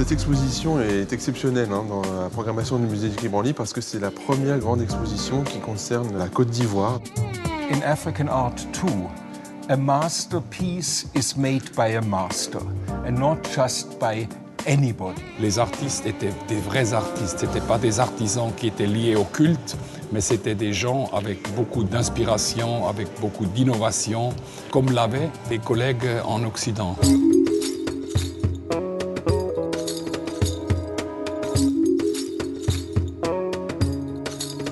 Cette exposition est exceptionnelle dans la programmation du musée du Quai Branly parce que c'est la première grande exposition qui concerne la Côte d'Ivoire. In African art too, a masterpiece is made by a master and not just by anybody. Les artistes étaient des vrais artistes, ce n'étaient pas des artisans qui étaient liés au culte, mais c'était des gens avec beaucoup d'inspiration, avec beaucoup d'innovation, comme l'avaient les collègues en Occident.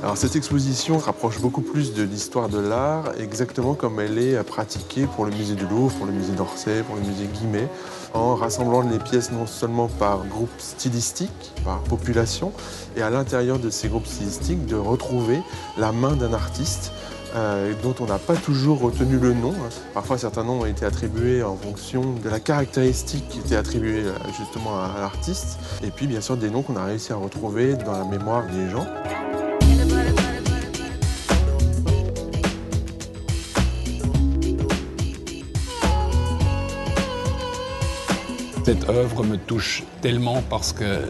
Alors cette exposition rapproche beaucoup plus de l'histoire de l'art, exactement comme elle est pratiquée pour le musée du Louvre, pour le musée d'Orsay, pour le musée Guimet, en rassemblant les pièces non seulement par groupe stylistique, par population, et à l'intérieur de ces groupes stylistiques de retrouver la main d'un artiste dont on n'a pas toujours retenu le nom. Parfois certains noms ont été attribués en fonction de la caractéristique qui était attribuée justement à l'artiste, et puis bien sûr des noms qu'on a réussi à retrouver dans la mémoire des gens. Cette œuvre me touche tellement parce que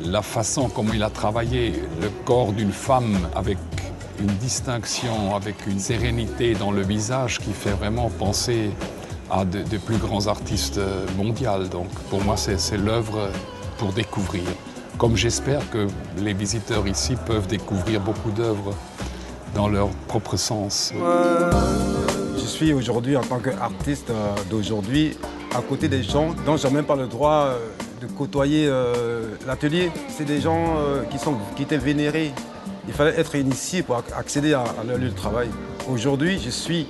la façon comme il a travaillé le corps d'une femme avec une distinction, avec une sérénité dans le visage qui fait vraiment penser à de plus grands artistes mondiaux. Donc pour moi, c'est l'œuvre pour découvrir. Comme j'espère que les visiteurs ici peuvent découvrir beaucoup d'œuvres dans leur propre sens. Je suis aujourd'hui, en tant qu'artiste d'aujourd'hui, à côté des gens dont je n'ai même pas le droit de côtoyer l'atelier. C'est des gens qui étaient vénérés. Il fallait être initié pour accéder à leur lieu de travail. Aujourd'hui, je suis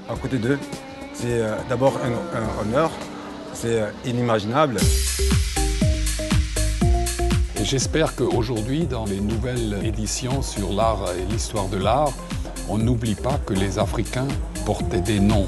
à côté d'eux. C'est d'abord un honneur, c'est inimaginable. Et j'espère qu'aujourd'hui, dans les nouvelles éditions sur l'art et l'histoire de l'art, on n'oublie pas que les Africains portaient des noms.